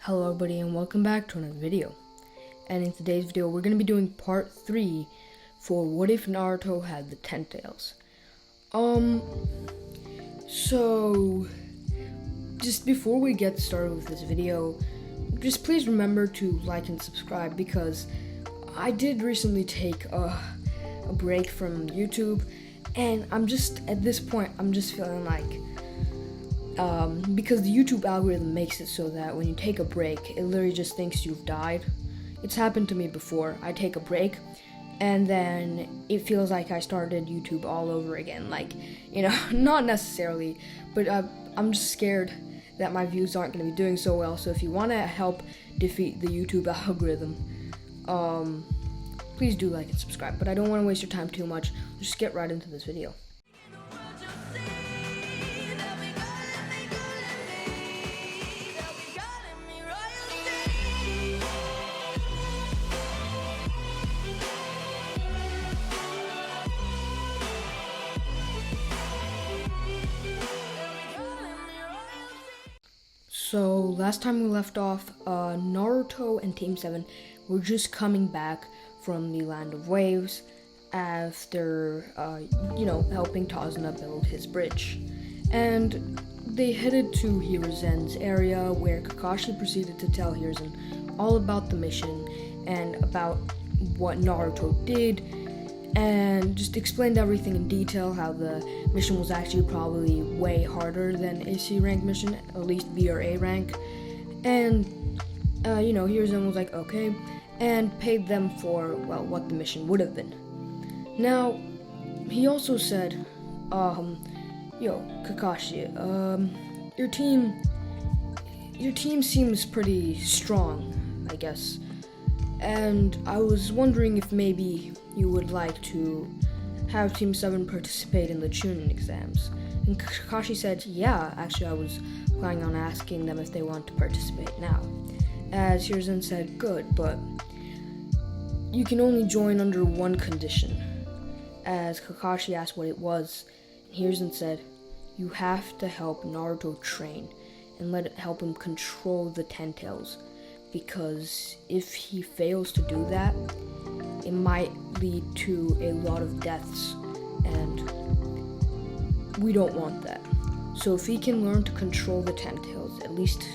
Hello everybody and welcome back to another video. And in today's video we're going to be doing part 3 for What If Naruto Had the 10 Tails. So just before we get started with this video, just please remember to like and subscribe because I did recently take a break from YouTube, and at this point I'm just feeling like because the YouTube algorithm makes it so that when you take a break, it literally just thinks you've died. It's happened to me before. I take a break, and then it feels like I started YouTube all over again. Like, not necessarily, but I'm just scared that my views aren't going to be doing so well. So if you want to help defeat the YouTube algorithm, please do like and subscribe. But I don't want to waste your time too much. Let's just get right into this video. So last time we left off, Naruto and Team 7 were just coming back from the Land of Waves after, helping Tazuna build his bridge. And they headed to Hiruzen's area where Kakashi proceeded to tell Hiruzen all about the mission and about what Naruto did, and just explained everything in detail, how the mission was actually probably way harder than a C rank mission, at least B or A rank. And, Hiruzen was like, okay, and paid them for, what the mission would have been. Now, he also said, Kakashi, your team seems pretty strong, I guess. And I was wondering if maybe you would like to have Team 7 participate in the Chunin exams. And Kakashi said, yeah, actually I was planning on asking them if they want to participate now. As Hiruzen said, good, but you can only join under one condition. As Kakashi asked what it was, Hiruzen said, you have to help Naruto train and let it help him control the 10 Tails. Because if he fails to do that, it might lead to a lot of deaths, and we don't want that. So if he can learn to control the 10 Tails, at least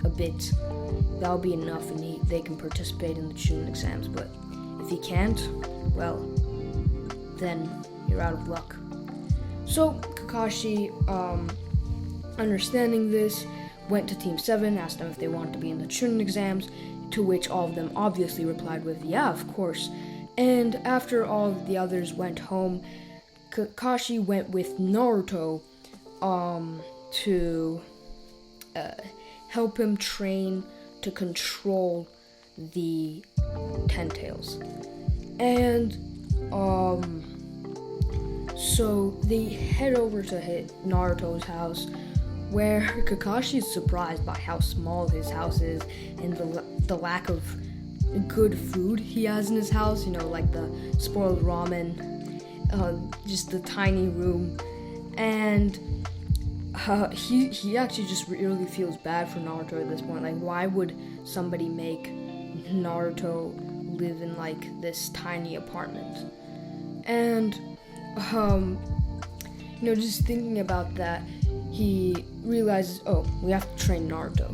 a bit, that'll be enough, and they can participate in the Chunin exams. But if he can't, well, then you're out of luck. So Kakashi, understanding this, went to Team 7, asked them if they wanted to be in the Chunin exams, to which all of them obviously replied with, yeah, of course. And after all of the others went home, Kakashi went with Naruto to help him train to control the 10 Tails. And so they head over to Naruto's house, where Kakashi is surprised by how small his house is and the lack of good food he has in his house, like the spoiled ramen, just the tiny room. And he actually just really feels bad for Naruto at this point. Like, why would somebody make Naruto live in like this tiny apartment? And just thinking about that, he realizes, we have to train Naruto.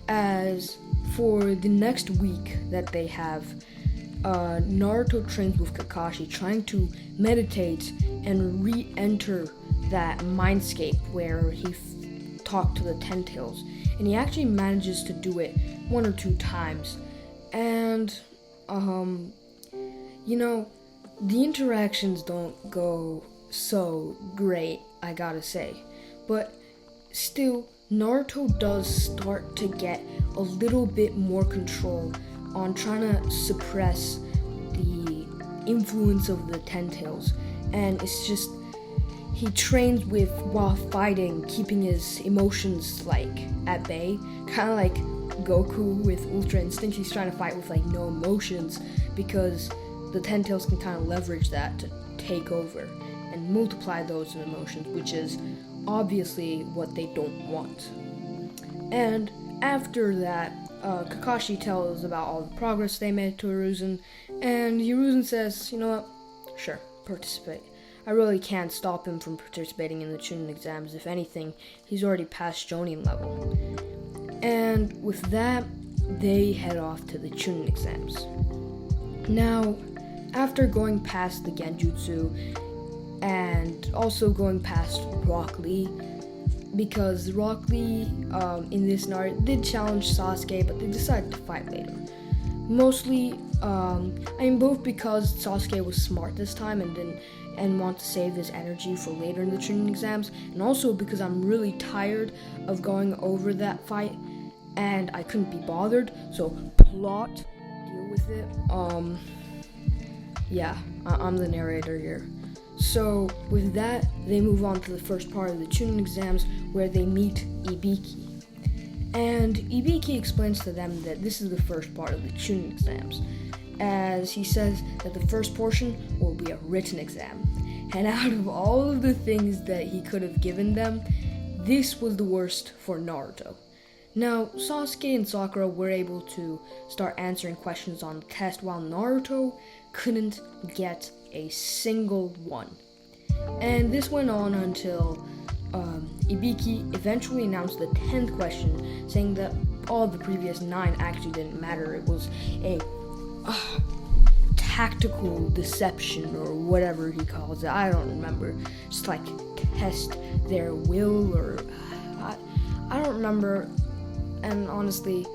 As for the next week that they have, Naruto trains with Kakashi, trying to meditate and re-enter that mindscape where he talked to the 10 Tails. And he actually manages to do it 1 or 2 times. And, the interactions don't go so great, I gotta say. But still, Naruto does start to get a little bit more control on trying to suppress the influence of the 10 Tails. And it's just, he trains while fighting, keeping his emotions at bay. Kind of like Goku with Ultra Instinct. He's trying to fight with no emotions, because the 10 Tails can kind of leverage that to take over and multiply those emotions, which is obviously what they don't want. And after that, Kakashi tells about all the progress they made to Hiruzen, and Hiruzen says, you know what, sure, participate. I really can't stop him from participating in the Chunin exams. If anything, he's already past Jonin level. And with that, they head off to the Chunin exams. Now, after going past the Genjutsu, and also going past Rock Lee, because Rock Lee in this Naruto did challenge Sasuke, but they decided to fight later. Mostly, both because Sasuke was smart this time and want to save his energy for later in the Chunin exams, and also because I'm really tired of going over that fight, and I couldn't be bothered, so plot, deal with it. I'm the narrator here. So, with that, they move on to the first part of the Chunin exams, where they meet Ibiki. And Ibiki explains to them that this is the first part of the Chunin exams, as he says that the first portion will be a written exam. And out of all of the things that he could have given them, this was the worst for Naruto. Now, Sasuke and Sakura were able to start answering questions on the test, while Naruto couldn't get a single one. And this went on until Ibiki eventually announced the 10th question, saying that all the previous 9 actually didn't matter. It was a tactical deception or whatever he calls it. I don't remember. Just like test their will, or I don't remember. And honestly,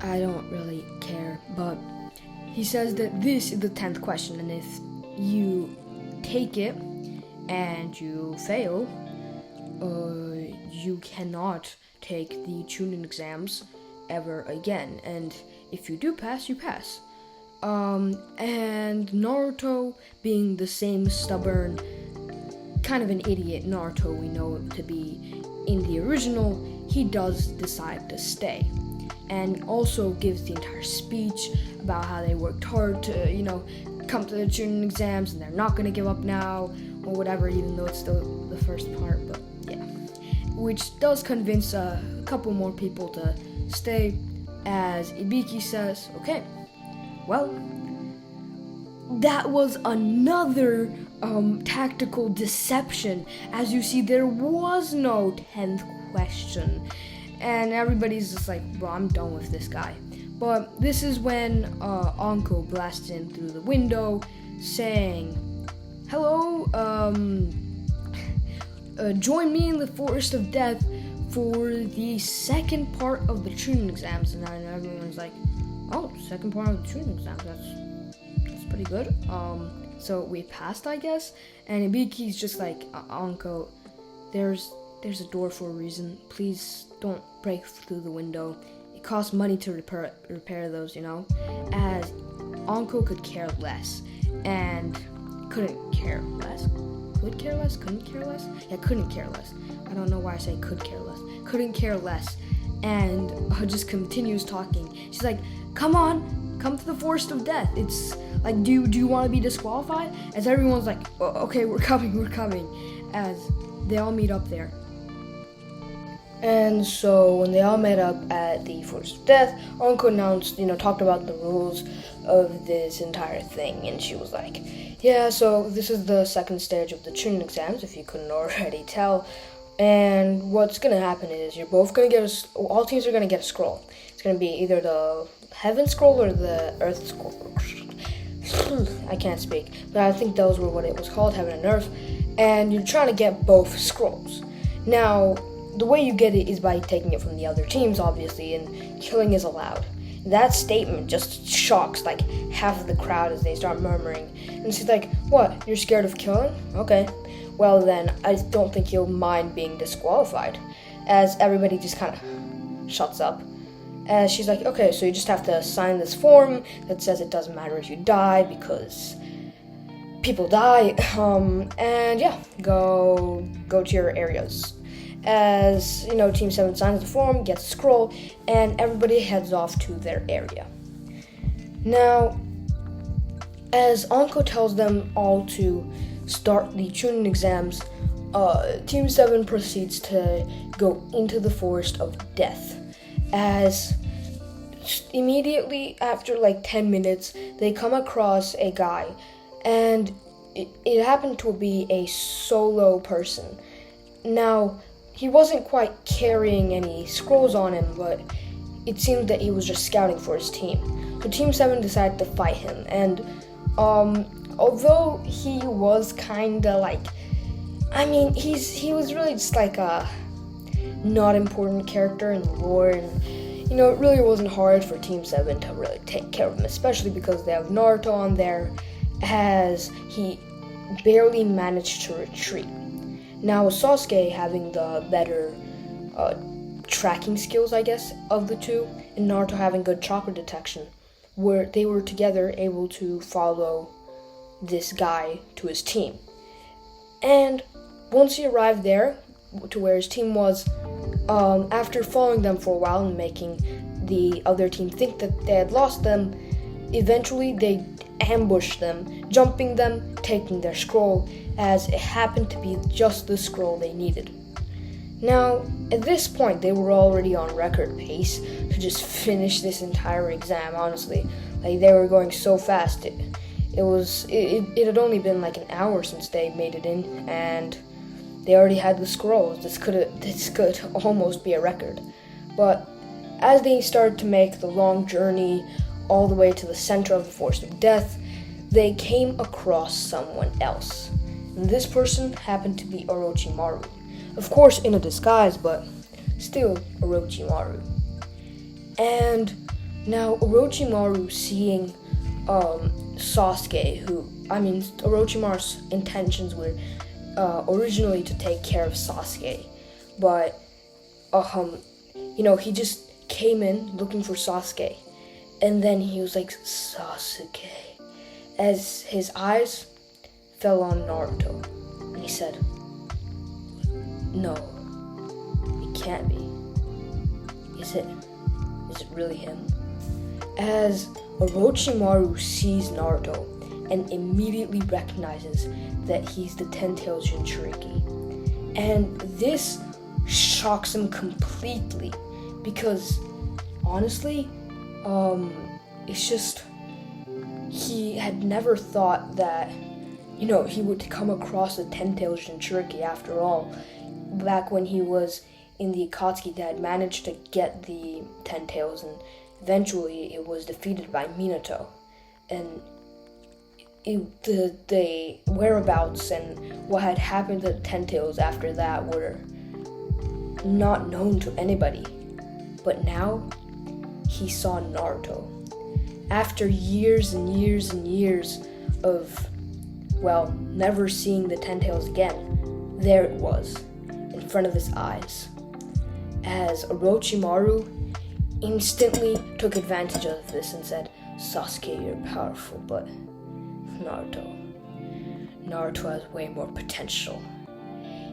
I don't really care. But he says that this is the 10th question, and if you take it and you fail, you cannot take the Chunin exams ever again. And if you do pass, you pass. And Naruto, being the same stubborn, kind of an idiot Naruto we know him to be in the original, he does decide to stay. And also gives the entire speech about how they worked hard to, come to the Chunin exams, and they're not going to give up now, or whatever, even though it's still the first part, but yeah. Which does convince a couple more people to stay, as Ibiki says, okay, well, that was another tactical deception. As you see, there was no 10th question. And everybody's just like, bro, I'm done with this guy. But this is when Anko blasts in through the window, saying, hello, join me in the Forest of Death for the second part of the Chunin exams. And then everyone's like, oh, second part of the Chunin exams, that's pretty good. So we passed, I guess. And Ibiki's just like, Anko, there's a door for a reason. Please don't break through the window. It costs money to repair those, as Anko could care less, and couldn't care less. Could care less? Couldn't care less? Yeah, couldn't care less. I don't know why I say could care less. Couldn't care less. And just continues talking. She's like, come on, come to the Forest of Death. It's like, do you want to be disqualified? As everyone's like, oh, okay, we're coming. As they all meet up there. And so when they all met up at the Forest of Death, Anko announced, talked about the rules of this entire thing, and she was like, yeah, so this is the second stage of the Chunin exams, if you couldn't already tell, and what's going to happen is you're both going to get all teams are going to get a scroll. It's going to be either the Heaven Scroll or the Earth Scroll. I can't speak, but I think those were what it was called, Heaven and Earth, and you're trying to get both scrolls. Now, the way you get it is by taking it from the other teams, obviously, and killing is allowed. That statement just shocks like half of the crowd as they start murmuring. And she's like, what, you're scared of killing? Okay. Well then, I don't think you'll mind being disqualified. As everybody just kind of shuts up. As she's like, okay, so you just have to sign this form that says it doesn't matter if you die because people die. And yeah, go to your areas. As, Team 7 signs the form, gets a scroll, and everybody heads off to their area. Now, as Anko tells them all to start the Chunin exams, Team 7 proceeds to go into the Forest of Death. as immediately after like 10 minutes, they come across a guy, and it happened to be a solo person. Now, he wasn't quite carrying any scrolls on him, but it seemed that he was just scouting for his team. So Team 7 decided to fight him, and although he was kinda like, he was really just like a not important character in the lore, and it really wasn't hard for Team 7 to really take care of him, especially because they have Naruto on there, as he barely managed to retreat. Now, Sasuke having the better tracking skills, I guess, of the two, and Naruto having good chakra detection, they were together able to follow this guy to his team. And once he arrived there, to where his team was, after following them for a while and making the other team think that they had lost them, eventually they ambushed them, jumping them, taking their scroll, as it happened to be just the scroll they needed. Now, at this point, they were already on record pace to just finish this entire exam, honestly. Like, they were going so fast. It had only been like an hour since they made it in, and they already had the scrolls. This could almost be a record. But as they started to make the long journey all the way to the center of the Forest of Death, they came across someone else. And this person happened to be Orochimaru. Of course, in a disguise, but still Orochimaru. And now Orochimaru seeing Sasuke, Orochimaru's intentions were originally to take care of Sasuke, but he just came in looking for Sasuke, and then he was like, Sasuke, as his eyes fell on Naruto, and he said, no, it can't be. Is it really him? As Orochimaru sees Naruto and immediately recognizes that he's the Ten-Tailed Jinchuriki. And this shocks him completely, because honestly, it's just, he had never thought that, he would come across the Ten-Tailed Jinchuriki after all. Back when he was in the Akatsuki, they had managed to get the Ten-Tails, and eventually it was defeated by Minato. And the whereabouts and what had happened to the Ten-Tails after that were not known to anybody. But now, he saw Naruto. After years and years and years of, never seeing the Ten-Tails again, there it was, in front of his eyes, as Orochimaru instantly took advantage of this and said, Sasuke, you're powerful, but Naruto has way more potential.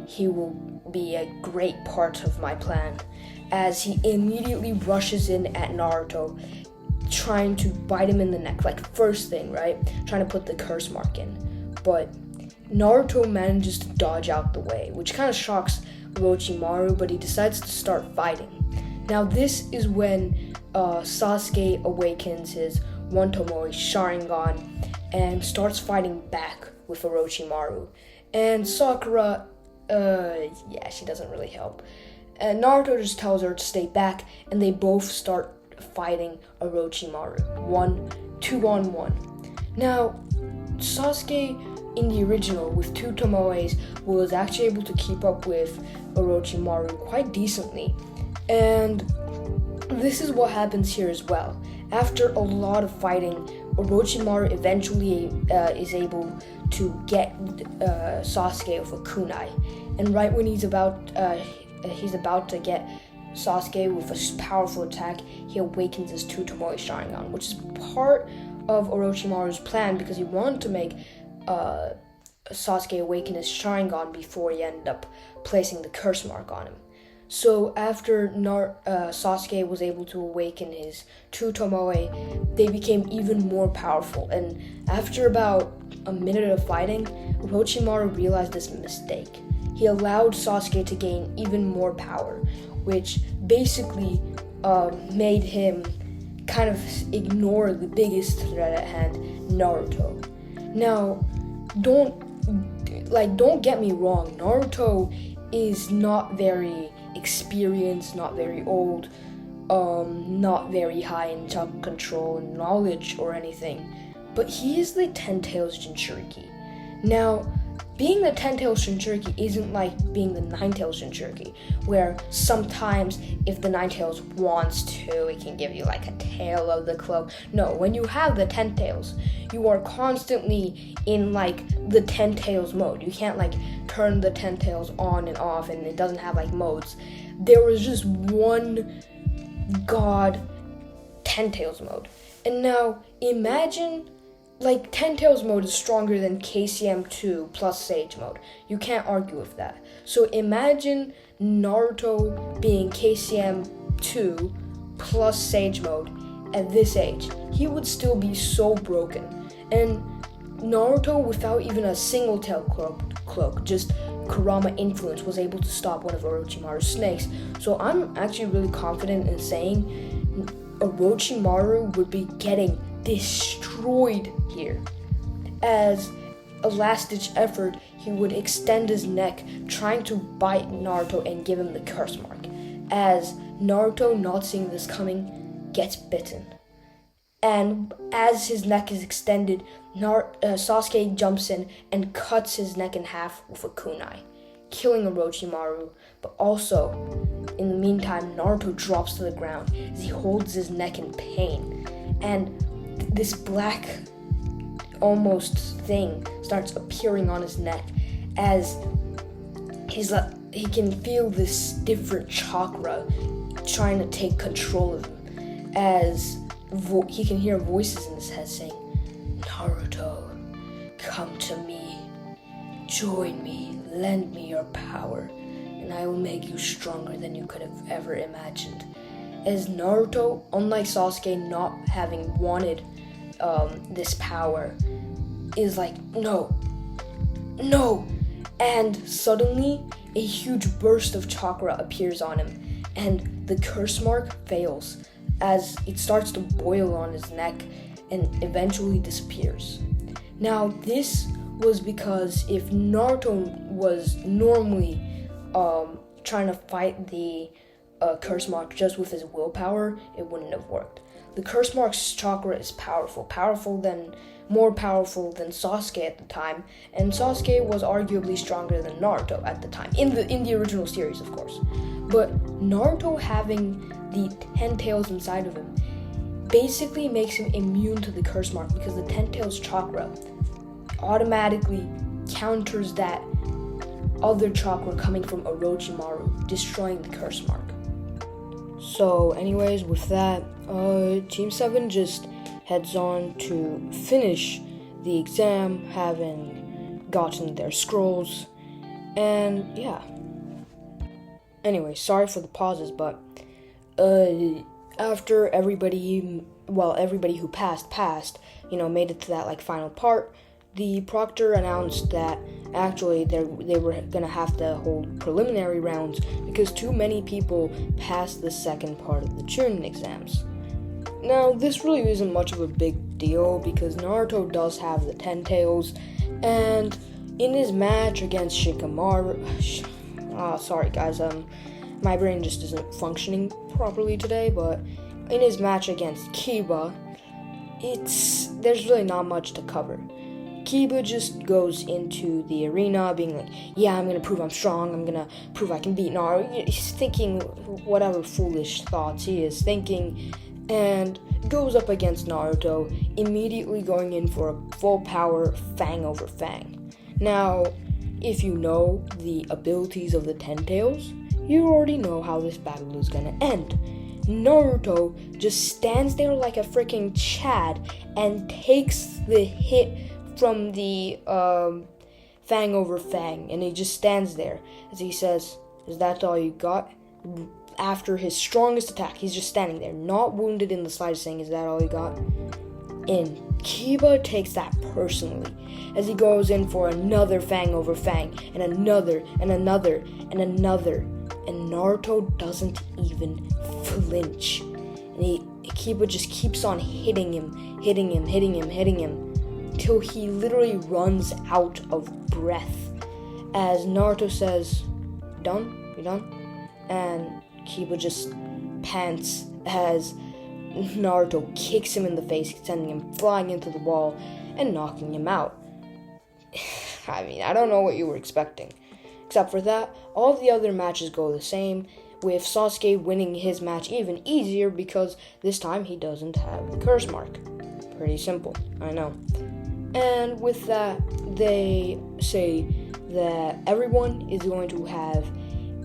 He will be a great part of my plan, as he immediately rushes in at Naruto, trying to bite him in the neck, like first thing, right? Trying to put the curse mark in. But Naruto manages to dodge out the way, which kind of shocks Orochimaru, but he decides to start fighting. Now this is when Sasuke awakens his One Tomoe Sharingan and starts fighting back with Orochimaru. And Sakura, she doesn't really help. And Naruto just tells her to stay back, and they both start fighting Orochimaru, 2-on-1. Now, Sasuke in the original with 2 Tomoes was actually able to keep up with Orochimaru quite decently. And this is what happens here as well. After a lot of fighting, Orochimaru eventually is able to get Sasuke with a kunai. And right when he's about to get Sasuke with a powerful attack, he awakens his 2 Tomoe Sharingan, which is part of Orochimaru's plan, because he wanted to make Sasuke awaken his Sharingan before he ended up placing the curse mark on him. So after Sasuke was able to awaken his 2 Tomoe, they became even more powerful. And after about a minute of fighting, Orochimaru realized this mistake. He allowed Sasuke to gain even more power, which basically made him kind of ignore the biggest threat at hand, Naruto. Now, don't get me wrong, Naruto is not very experienced, not very old, not very high in chakra control and knowledge or anything, but he is the 10 Tails Jinchuriki. Now, being the 10 Tails Jinchuriki isn't like being the 9 Tails Jinchuriki, where sometimes if the 9 Tails wants to, it can give you like a tail of the club. No, when you have the 10 Tails, you are constantly in like the 10 Tails mode. You can't like turn the 10 Tails on and off, and it doesn't have like modes. There was just one god 10 Tails mode. And now imagine like 10 Tails mode is stronger than KCM2 plus Sage mode. You can't argue with that. So imagine Naruto being KCM2 plus Sage mode at this age. He would still be so broken. And Naruto, without even a single tail cloak, just Kurama influence, was able to stop one of Orochimaru's snakes. So I'm actually really confident in saying Orochimaru would be getting destroyed here. As a last-ditch effort, he would extend his neck, trying to bite Naruto and give him the curse mark. As Naruto, not seeing this coming, gets bitten. And as his neck is extended, Sasuke jumps in and cuts his neck in half with a kunai, killing Orochimaru. But also, in the meantime, Naruto drops to the ground as he holds his neck in pain. And this black almost thing starts appearing on his neck as he can feel this different chakra trying to take control of him, as he can hear voices in his head saying, "Naruto, come to me, join me, lend me your power, and I will make you stronger than you could have ever imagined." As Naruto, unlike Sasuke not having wanted this power, is like, no, and suddenly a huge burst of chakra appears on him, and the curse mark fails as it starts to boil on his neck and eventually disappears. Now, this was because if Naruto was normally trying to fight the curse mark just with his willpower, it wouldn't have worked. The curse mark's chakra is more powerful than Sasuke at the time, and Sasuke was arguably stronger than Naruto at the time, in the original series, of course. But Naruto having the 10 tails inside of him basically makes him immune to the curse mark, because the 10 tails chakra automatically counters that other chakra coming from Orochimaru, destroying the curse mark. So anyways, with that, Team 7 just heads on to finish the exam, having gotten their scrolls, and yeah. Anyway, sorry for the pauses, but after everybody who passed, made it to that like final part, the proctor announced that actually they were gonna have to hold preliminary rounds because too many people passed the second part of the Chunin exams. Now, this really isn't much of a big deal because Naruto does have the 10 tails, and in his match against Shikamaru, sorry guys, my brain just isn't functioning properly today, but in his match against Kiba, there's really not much to cover. Kiba just goes into the arena being like, yeah, I'm gonna prove I'm strong, I'm gonna prove I can beat Naruto. He's thinking whatever foolish thoughts he is thinking, and goes up against Naruto, immediately going in for a full power Fang over Fang. Now, if you know the abilities of the 10 tails, you already know how this battle is gonna end. Naruto just stands there like a freaking Chad and takes the hit from the Fang over Fang, and he just stands there as he says, "Is that all you got?" After his strongest attack, he's just standing there, not wounded in the slightest, saying, "Is that all you got?" And Kiba takes that personally as he goes in for another Fang over Fang, and another, and another, and another. and Naruto doesn't even flinch. And Kiba just keeps on hitting him, till he literally runs out of breath. As Naruto says, "Done? You done?" And Kiba just pants as Naruto kicks him in the face, sending him flying into the wall and knocking him out. I mean, I don't know what you were expecting. Except for that, all of the other matches go the same, with Sasuke winning his match even easier because this time he doesn't have the curse mark. Pretty simple, I know. And with that, they say that everyone is going to have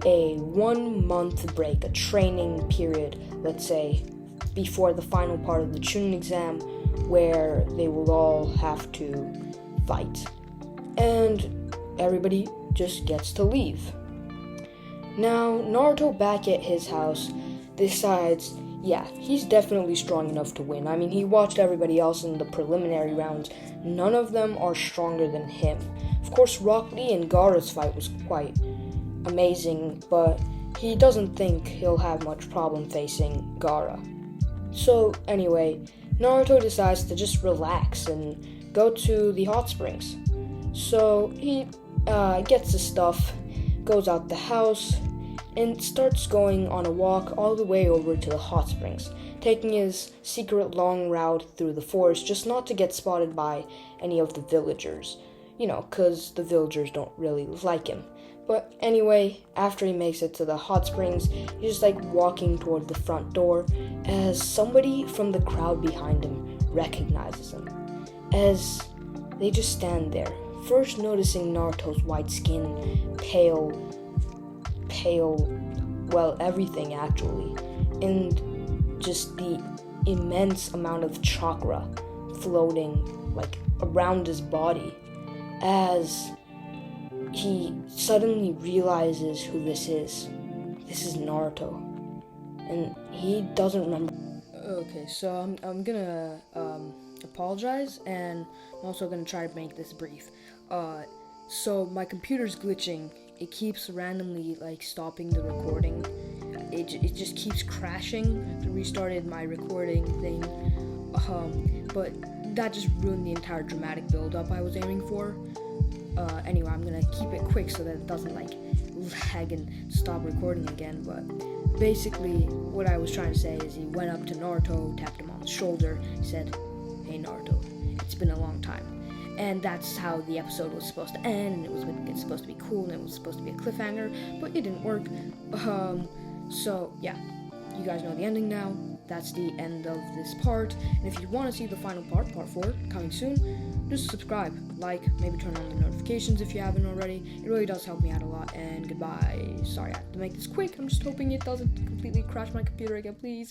a 1 month break, a training period, let's say, before the final part of the Chunin exam, where they will all have to fight. And everybody just gets to leave. Now, Naruto back at his house decides, yeah, he's definitely strong enough to win. I mean, he watched everybody else in the preliminary rounds. None of them are stronger than him. Of course, Rock Lee and Gaara's fight was quite amazing, but he doesn't think he'll have much problem facing Gaara. So, anyway, Naruto decides to just relax and go to the hot springs. So, he gets his stuff, goes out the house, and starts going on a walk all the way over to the hot springs, taking his secret long route through the forest just not to get spotted by any of the villagers. You know, because the villagers don't really like him. But anyway, after he makes it to the hot springs, he's just walking toward the front door as somebody from the crowd behind him recognizes him. As they just stand there, first noticing Naruto's white skin, pale, well, everything actually, and just the immense amount of chakra floating around his body, as he suddenly realizes who this is. This is Naruto, and he doesn't remember. Okay, so I'm gonna apologize, and I'm also gonna try to make this brief. So my computer's glitching. It keeps randomly stopping the recording. It just keeps crashing. I restarted my recording thing, but that just ruined the entire dramatic build-up I was aiming for. Anyway, I'm gonna keep it quick so that it doesn't lag and stop recording again. But basically, what I was trying to say is he went up to Naruto, tapped him on the shoulder, said, "Hey Naruto, it's been a long time." And that's how the episode was supposed to end, and it's supposed to be cool, and it was supposed to be a cliffhanger, but it didn't work. So yeah, you guys know the ending now. That's the end of this part, and if you want to see the final part, part 4, coming soon, just subscribe, maybe turn on the notifications if you haven't already. It really does help me out a lot, and goodbye. Sorry, I have to make this quick. I'm just hoping it doesn't completely crash my computer again, please.